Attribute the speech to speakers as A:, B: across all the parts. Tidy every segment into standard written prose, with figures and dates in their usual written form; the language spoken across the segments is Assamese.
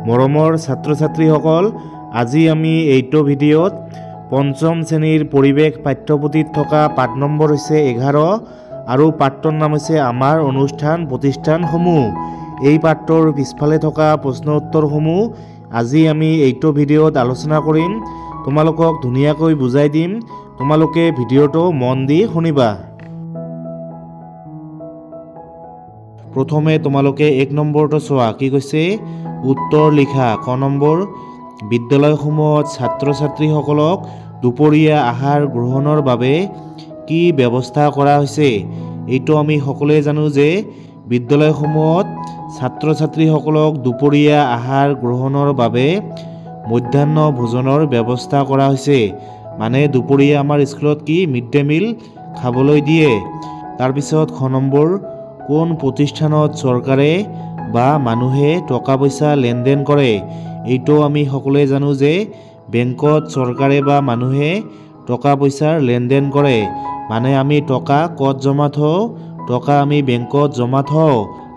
A: মৰমৰ ছাত্ৰ ছাত্ৰীসকল, আজি আমি এইটো ভিডিঅ'ত পঞ্চম শ্ৰেণীৰ পৰিৱেশ পাঠ্যপুথিত থকা পাঠ নম্বৰ হৈছে 11 আৰু পাঠটোৰ নাম হৈছে আমাৰ অনুষ্ঠান প্ৰতিষ্ঠানসমূহ। এই পাঠটোৰ পিছফালে থকা প্ৰশ্ন উত্তৰসমূহ আজি আমি এইটো ভিডিঅ'ত আলোচনা কৰিম। তোমালোকক ধুনীয়াকৈ বুজাই দিম, তোমালোকে ভিডিঅ'টো মন দি শুনিবা। প্ৰথমে তোমালোকে 1 নম্বৰটো চোৱা, কি কৈছে উত্তৰ লিখা। ক নম্বৰ, বিদ্যালয়সমূহত ছাত্ৰ ছাত্ৰীসকলক দুপৰীয়া আহাৰ গ্ৰহণৰ বাবে কি ব্যৱস্থা কৰা হৈছে? এইটো আমি সকলোৱে জানো যে বিদ্যালয়সমূহত ছাত্ৰ ছাত্ৰীসকলক দুপৰীয়া আহাৰ গ্ৰহণৰ বাবে মধ্যাহ্ন ভোজনৰ ব্যৱস্থা কৰা হৈছে। মানে দুপৰীয়া আমাৰ স্কুলত কি মিড ডে মিল খাবলৈ দিয়ে। তাৰপিছত খ নম্বৰ, কোন প্ৰতিষ্ঠানত চৰকাৰে বা মানুহে টকা পইচা লেনদেন কৰে? এইটো আমি সকলোৱে জানো যে বেংকত চৰকাৰে বা মানুহে টকা পইচাৰ লেনদেন কৰে। মানে আমি টকা ক'ত জমা থওঁ? টকা আমি বেংকত জমা থওঁ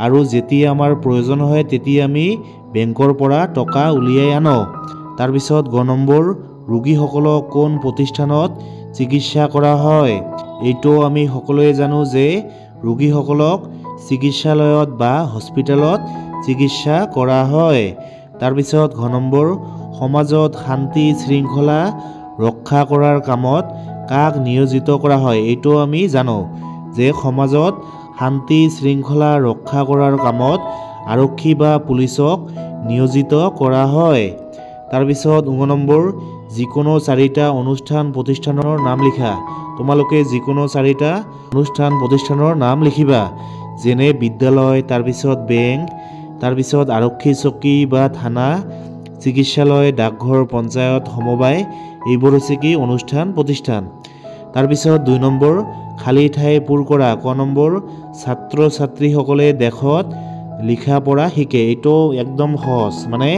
A: আৰু যেতিয়া আমাৰ প্ৰয়োজন হয় তেতিয়া আমি বেংকৰ পৰা টকা উলিয়াই আনো। তাৰপিছত গ নম্বৰ, ৰোগীসকলক কোন প্ৰতিষ্ঠানত চিকিৎসা কৰা হয়? এইটো আমি সকলোৱে জানো যে ৰোগীসকলক চিকিৎসালয়ত বা হস্পিটেলত চিকিৎসা কৰা হয়। তাৰপিছত ঘ নম্বৰ, সমাজত শান্তি শৃংখলা ৰক্ষা কৰাৰ কামত কাক নিয়োজিত কৰা হয়? এইটো আমি জানো যে সমাজত শান্তি শৃংখলা ৰক্ষা কৰাৰ কামত আৰক্ষী বা পুলিচক নিয়োজিত কৰা হয়। তাৰপিছত ঙ নম্বৰ, যিকোনো 4টা অনুষ্ঠান প্ৰতিষ্ঠানৰ নাম লিখা। তোমালোকে যিকোনো 4টা অনুষ্ঠান প্ৰতিষ্ঠানৰ নাম লিখিবা, যেনে বিদ্যালয়, তাৰপিছত বেংক, তাৰপিছত আৰক্ষী চকী বা থানা, চিকিৎসালয়, ডাকঘৰ, পঞ্চায়ত, সমবায়, এইবোৰ হৈছে কি অনুষ্ঠান প্ৰতিষ্ঠান। তাৰপিছত 2 নম্বৰ, খালী ঠাই পূৰ কৰা। ক নম্বৰ, ছাত্ৰ ছাত্ৰীসকলে দেশত লিখা পঢ়া শিকে। এইটো একদম সহজ, মানে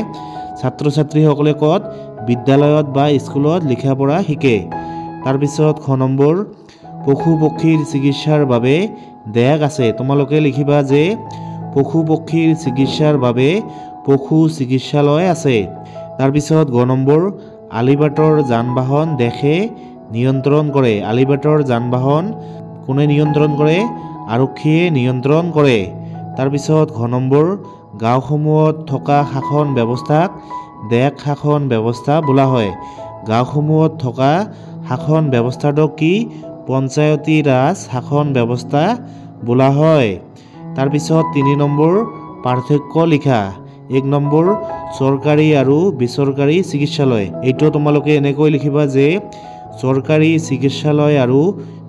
A: ছাত্ৰ ছাত্ৰীসকলে ক'ত? বিদ্যালয়ত বা স্কুলত লিখা পঢ়া শিকে। তাৰপিছত খ নম্বৰ, পশু পক্ষীৰ চিকিৎসাৰ বাবে দেশ আছে। তোমালোকে লিখিবা যে পশু পক্ষীৰ চিকিৎসাৰ বাবে পশু চিকিৎসালয় আছে। তাৰপিছত গ নম্বৰ, আলিবাটৰ যান বাহন দেশে নিয়ন্ত্ৰণ কৰে। আলিবাটৰ যান বাহন কোনে নিয়ন্ত্ৰণ কৰে? আৰক্ষীয়ে নিয়ন্ত্ৰণ কৰে। তাৰপিছত ঘ নম্বৰ, গাঁওসমূহত থকা শাসন ব্যৱস্থাক দেশ শাসন ব্যৱস্থা বোলা হয়। গাঁওসমূহত থকা শাসন ব্যৱস্থাটোক কি পঞ্চায়তী ৰাজ শাসন ব্যৱস্থা বোলা হয়। তাৰপিছত 3 নম্বৰ, পাৰ্থক্য লিখা। 1 নম্বৰ, চৰকাৰী আৰু বেচৰকাৰী চিকিৎসালয়। এইটো তোমালোকে এনেকৈ লিখিবা যে চৰকাৰী চিকিৎসালয় আৰু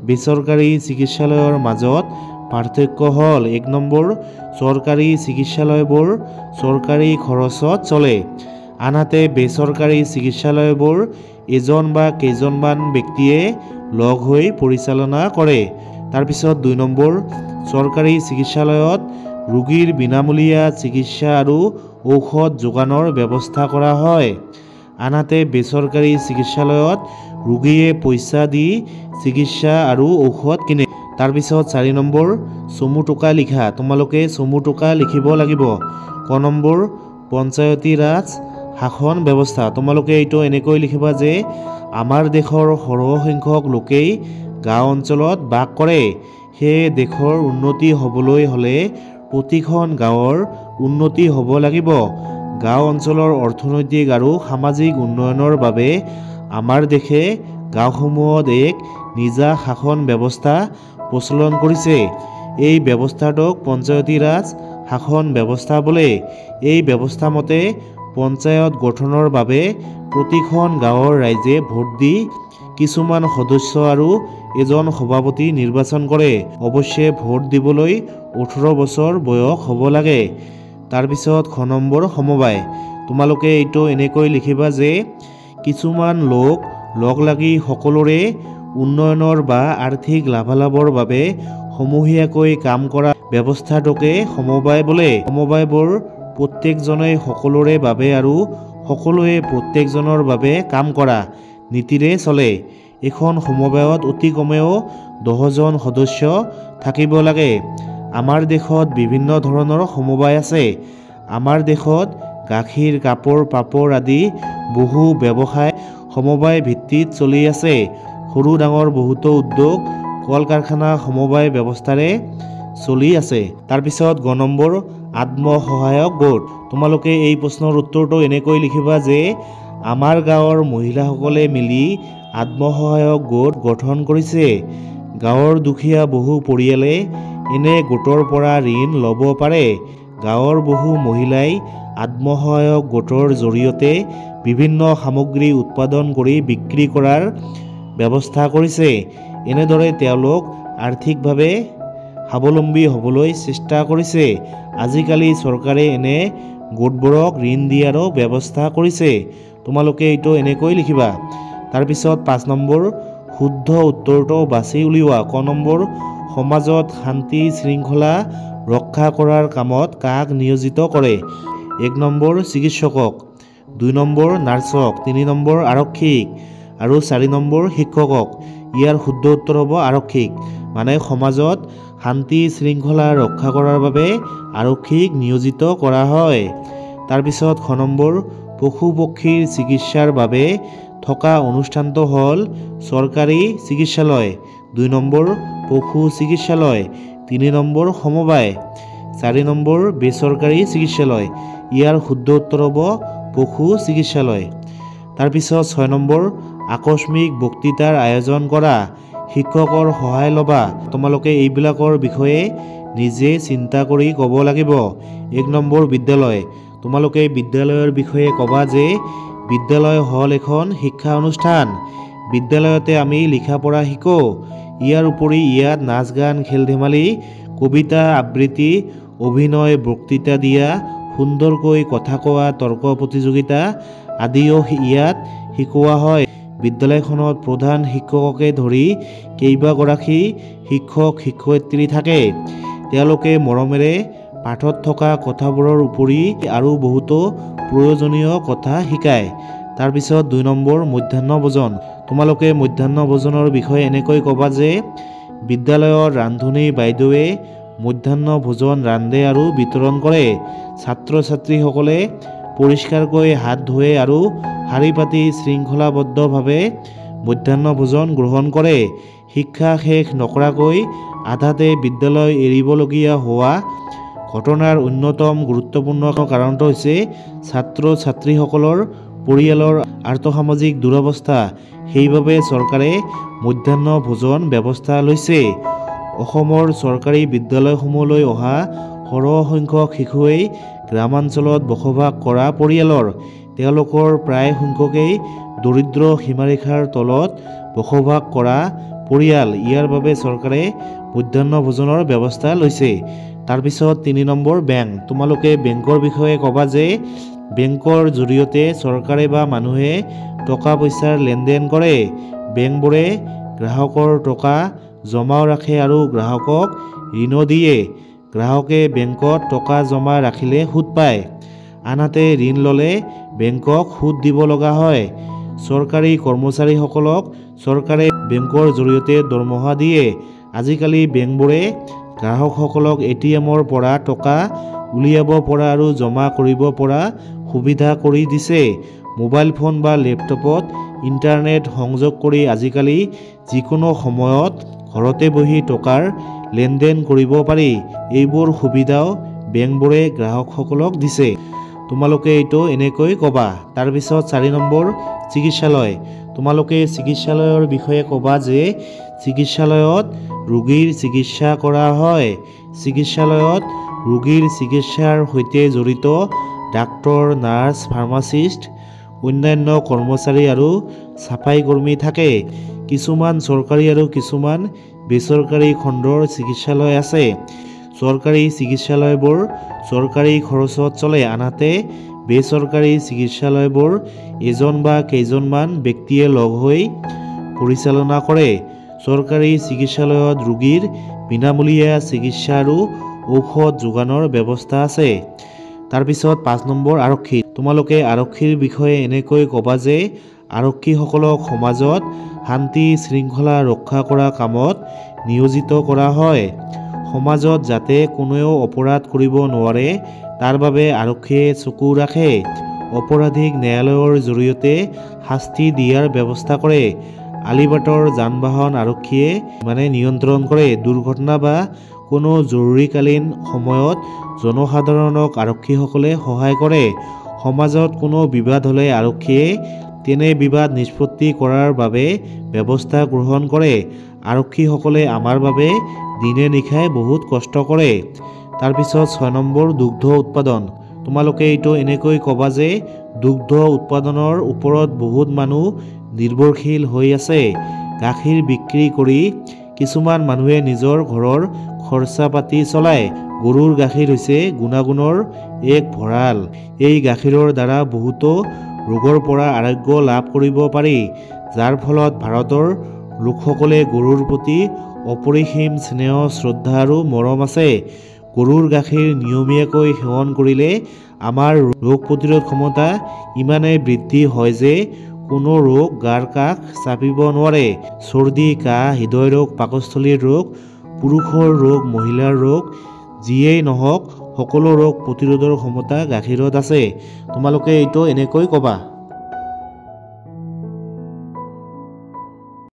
A: বেচৰকাৰী চিকিৎসালয়ৰ মাজত পাৰ্থক্য হ'ল 1 নম্বৰ, চৰকাৰী চিকিৎসালয়বোৰ চৰকাৰী খৰচত চলে, আনহাতে বেচৰকাৰী চিকিৎসালয়বোৰ এজন বা কেইজনমান ব্যক্তিয়ে লগ হৈ পৰিচালনা কৰে। তাৰপিছত 2 নম্বৰ, চৰকাৰী চিকিৎসালয়ত ৰোগীৰ বিনামূলীয়া চিকিৎসা আৰু ঔষধ যোগানৰ ব্যৱস্থা কৰা হয়, আনহাতে বেচৰকাৰী চিকিৎসালয়ত ৰোগীয়ে পইচা দি চিকিৎসা আৰু ঔষধ কিনে। তাৰপিছত 4 নম্বৰ, চমু টোকা লিখা। তোমালোকে চমু টোকা লিখিব লাগিব। ক নম্বৰ, পঞ্চায়তী ৰাজ শাসন ব্যৱস্থা। তোমালোকে এইটো এনেকৈ লিখিবা যে আমাৰ দেশৰ সৰহ সংখ্যক লোকেই গাঁও অঞ্চলত বাস কৰে, সেয়ে দেশৰ উন্নতি হ'বলৈ হ'লে প্ৰতিখন গাঁৱৰ উন্নতি হ'ব লাগিব। গাঁও অঞ্চলৰ অৰ্থনৈতিক আৰু সামাজিক উন্নয়নৰ বাবে আমাৰ দেশে গাঁওসমূহত এক নিজা শাসন ব্যৱস্থা প্ৰচলন কৰিছে। এই ব্যৱস্থাটোক পঞ্চায়তী ৰাজ শাসন ব্যৱস্থা বোলে। এই ব্যৱস্থা মতে পঞ্চায়ত গঠনৰ বাবে প্ৰতিখন গাঁৱৰ ৰাইজে ভোট দি কিছুমান সদস্য আৰু এজন সভাপতি নিৰ্বাচন কৰে। অৱশ্যে ভোট দিবলৈ 18 বছৰ বয়স হ'ব লাগে। তাৰপিছত খ নম্বৰ, সমবায়। তোমালোকে এইটো এনেকৈ লিখিবা যে কিছুমান লোক লগ লাগি সকলোৰে উন্নয়নৰ বা আৰ্থিক লাভালাভৰ বাবে সমূহীয়াকৈ কাম কৰা ব্যৱস্থাটোকে সমবায় বোলে। সমবায়বোৰ প্ৰত্যেকজনেই সকলোৰে বাবে আৰু সকলোৱে প্ৰত্যেকজনৰ বাবে কাম কৰা নীতিৰে চলে। এখন সমবায়ত অতি কমেও 10জন সদস্য থাকিব লাগে। আমাৰ দেশত বিভিন্ন ধৰণৰ সমবায় আছে। আমাৰ দেশত গাখীৰ, কাপোৰ, পাপৰ আদি বহু ব্যৱসায় সমবায় ভিত্তিত চলি আছে। সৰু ডাঙৰ বহুতো উদ্যোগ কল কাৰখানা সমবায় ব্যৱস্থাৰে চলি আছে। তাৰপিছত গ নম্বৰ আত্মসহায়ক গোট। তোমালোকে এই প্ৰশ্নৰ উত্তৰটো এনেকৈ লিখিবা যে আমাৰ গাঁৱৰ মহিলাসকলে মিলি আত্মসহায়ক গোট গঠন কৰিছে। গাঁৱৰ দুখীয়া বহু পৰিয়ালে এনে গোটৰ পৰা ঋণ ল'ব পাৰে। গাঁৱৰ বহু মহিলাই আত্মসহায়ক গোটৰ জৰিয়তে বিভিন্ন সামগ্ৰী উৎপাদন কৰি বিক্ৰী কৰাৰ ব্যৱস্থা কৰিছে। এনেদৰে তেওঁলোক আৰ্থিকভাৱে স্বাৱলম্বী হ'বলৈ চেষ্টা কৰিছে। আজিকালি চৰকাৰে এনে গোটবোৰক ঋণ দিয়াৰো ব্যৱস্থা কৰিছে। তোমালোকে এইটো এনেকৈ লিখিবা। তাৰপিছত 5 নম্বৰ শুদ্ধ উত্তৰটো বাছি উলিওৱা। ক নম্বৰ সমাজত শান্তি শৃংখলা ৰক্ষা কৰাৰ কামত কাক নিয়োজিত কৰে? 1 নম্বৰ চিকিৎসকক, 2 নম্বৰ নাৰ্ছক, 3 নম্বৰ আৰক্ষীক আৰু 4 নম্বৰ শিক্ষকক। ইয়াৰ শুদ্ধ উত্তৰ হ'ব আৰক্ষীক। মানে সমাজত শান্তি শৃংখলা ৰক্ষা কৰাৰ বাবে আৰক্ষীক নিয়োজিত কৰা হয়। তাৰপিছত খ নম্বৰ পশু পক্ষীৰ চিকিৎসাৰ বাবে থকা অনুষ্ঠানটো হ'ল চৰকাৰী চিকিৎসালয়, 2 নম্বৰ পশু চিকিৎসালয়, 3 নম্বৰ সমবায়, 4 নম্বৰ বেচৰকাৰী চিকিৎসালয়। ইয়াৰ শুদ্ধ উত্তৰ হ'ব পশু চিকিৎসালয়। তাৰপিছত 6 নম্বৰ আকস্মিক বক্তৃতাৰ আয়োজন কৰা, শিক্ষকৰ সহায় ল'বা। তোমালোকে এইবিলাকৰ বিষয়ে নিজে চিন্তা কৰি ক'ব লাগিব। 1 নম্বৰ বিদ্যালয়। তোমালোকে বিদ্যালয়ৰ বিষয়ে ক'বা যে বিদ্যালয় হ'ল এখন শিক্ষা অনুষ্ঠান। বিদ্যালয়তে আমি লিখা পঢ়া শিকোঁ। ইয়াৰ উপৰি ইয়াত নাচ গান, খেল ধেমালি, কবিতা আবৃত্তি, অভিনয়, বক্তৃতা দিয়া, সুন্দৰকৈ কথা কোৱা, তৰ্ক প্ৰতিযোগিতা আদিও ইয়াত শিকোৱা হয়। বিদ্যালয়খনত প্ৰধান শিক্ষককে ধৰি কেইবাগৰাকী শিক্ষক শিক্ষয়িত্ৰী থাকে। তেওঁলোকে মৰমেৰে পাঠত থকা কথাবোৰৰ উপৰি আৰু বহুতো প্ৰয়োজনীয় কথা শিকায়। তাৰপিছত 2 নম্বৰ মধ্যাহ্ন ভোজন। তোমালোকে মধ্যাহ্ন ভোজনৰ বিষয়ে এনেকৈ ক'বা যে বিদ্যালয়ৰ ৰান্ধনী বাইদেৱে মধ্যাহ্ন ভোজন ৰান্ধে আৰু বিতৰণ কৰে। ছাত্ৰ ছাত্ৰীসকলে পৰিষ্কাৰকৈ হাত ধুৱে আৰু শাৰী পাতি শৃংখলাবদ্ধভাৱে মধ্যাহ্ন ভোজন গ্ৰহণ কৰে। শিক্ষা শেষ নকৰাকৈ আধাতে বিদ্যালয় এৰিবলগীয়া হোৱা ঘটনাৰ অন্যতম গুৰুত্বপূৰ্ণ কাৰণটো হৈছে ছাত্ৰ ছাত্ৰীসকলৰ পৰিয়ালৰ আৰ্থসামাজিক দুৰৱস্থা। সেইবাবে চৰকাৰে মধ্যাহ্ন ভোজন ব্যৱস্থা লৈছে। অসমৰ চৰকাৰী বিদ্যালয়সমূহলৈ অহা সৰহ সংখ্যক শিশুৱেই গ্ৰামাঞ্চলত বসবাস কৰা পৰিয়ালৰ। তেওঁলোকৰ প্ৰায় সংখ্যকেই দৰিদ্ৰ সীমাৰেখাৰ তলত বসবাস কৰা পৰিয়াল। ইয়াৰ বাবে চৰকাৰে মধ্যাহ্ন ভোজনৰ ব্যৱস্থা লৈছে। তাৰপিছত 3 নম্বৰ বেংক। তোমালোকে বেংকৰ বিষয়ে ক'বা যে বেংকৰ জৰিয়তে চৰকাৰে বা মানুহে টকা পইচাৰ লেনদেন কৰে। বেংকবোৰে গ্ৰাহকৰ টকা জমাও ৰাখে আৰু গ্ৰাহকক ঋণো দিয়ে। গ্ৰাহকে বেংকত টকা জমা ৰাখিলে সুদ পায়। আনহাতে ঋণ ল'লে বেংকক সুদ দিব লগা হয়। চৰকাৰী কৰ্মচাৰীসকলক চৰকাৰে বেংকৰ জৰিয়তে দৰমহা দিয়ে। আজিকালি বেংকবোৰে গ্ৰাহকসকলক ATMৰ পৰা টকা উলিয়াব পৰা আৰু জমা কৰিব পৰা সুবিধা কৰি দিছে। মোবাইল ফোন বা লেপটপত ইণ্টাৰনেট সংযোগ কৰি আজিকালি যিকোনো সময়ত ঘৰতে বহি টকাৰ লেনদেন কৰিব পাৰি। এইবোৰ সুবিধাও বেংকবোৰে গ্ৰাহকসকলক দিছে। তোমালোকে এইটো এনেকৈ ক'বা। তাৰপিছত 4 নম্বৰ চিকিৎসালয়। তোমালোকে চিকিৎসালয়ৰ বিষয়ে ক'বা যে চিকিৎসালয়ত ৰোগীৰ চিকিৎসা কৰা হয়। চিকিৎসালয়ত ৰোগীৰ চিকিৎসাৰ সৈতে জড়িত ডাক্তৰ, নাৰ্ছ, ফাৰ্মাচিষ্ট, অন্যান্য কৰ্মচাৰী আৰু চাফাই কৰ্মী থাকে। কিছুমান চৰকাৰী আৰু কিছুমান বেচৰকাৰী খণ্ডৰ চিকিৎসালয় আছে। চৰকাৰী চিকিৎসালয়বোৰ চৰকাৰী খৰচত চলে। আনহাতে বেচৰকাৰী চিকিৎসালয়বোৰ এজন বা কেইজনমান ব্যক্তিয়ে লগ হৈ পৰিচালনা কৰে। চৰকাৰী চিকিৎসালয়ত ৰোগীৰ বিনামূলীয়া চিকিৎসা আৰু ঔষধ যোগানৰ ব্যৱস্থা আছে। তাৰপিছত 5 নম্বৰ আৰক্ষী। তোমালোকে আৰক্ষীৰ বিষয়ে এনেকৈ ক'বা যে আৰক্ষীসকলক সমাজত শান্তি শৃংখলা ৰক্ষা কৰা কামত নিয়োজিত কৰা হয়। সমাজত যাতে কোনেও অপৰাধ কৰিব নোৱাৰে তাৰ বাবে আৰক্ষীয়ে চকু ৰাখে। অপৰাধীক ন্যায়ালয়ৰ জৰিয়তে শাস্তি দিয়াৰ ব্যৱস্থা কৰে। আলিবাটৰ যান-বাহন আৰক্ষীয়ে নিয়ন্ত্ৰণ কৰে। দুৰ্ঘটনা বা কোনো জৰুৰীকালীন সময়ত জনসাধাৰণক আৰক্ষীসকলে সহায় কৰে। সমাজত কোনো বিবাদ হ'লে আৰক্ষীয়ে তেনে বিবাদ নিষ্পত্তি কৰাৰ বাবে ব্যৱস্থা গ্ৰহণ কৰে। আৰক্ষীসকলে আমাৰ বাবে দিনে নিশাই বহুত কষ্ট কৰে। তাৰপিছত 6 নম্বৰ দুগ্ধ উৎপাদন। তোমালোকে এইটো এনেকৈ ক'বা যে দুগ্ধ উৎপাদনৰ ওপৰত বহুত মানুহ নিৰ্ভৰশীল হৈ আছে। গাখীৰ বিক্ৰী কৰি কিছুমান মানুহে নিজৰ ঘৰৰ খৰচা পাতি চলায়। গৰুৰ গাখীৰ হৈছে গুণাগুণৰ এক ভঁৰাল। এই গাখীৰৰ দ্বাৰা বহুতো ৰোগৰ পৰা আৰোগ্য লাভ কৰিব পাৰি, যাৰ ফলত ভাৰতৰ লোকসকলে গৰুৰ প্ৰতি অপৰিসীম স্নেহ, শ্ৰদ্ধা আৰু মৰম আছে। গৰুৰ গাখীৰ নিয়মীয়াকৈ সেৱন কৰিলে আমাৰ ৰোগ প্ৰতিৰোধ ক্ষমতা ইমানেই বৃদ্ধি হয় যে কোনো ৰোগ গাৰ কাষ চাপিব নোৱাৰে। চৰ্দি, কাহ, হৃদয় ৰোগ, পাকস্থলীৰ ৰোগ, পুৰুষৰ ৰোগ, মহিলাৰ ৰোগ, যিয়েই নহওক সকলো ৰোগ প্ৰতিৰোধৰ ক্ষমতা গাখীৰত আছে। তোমালোকে এইটো এনেকৈ ক'বা।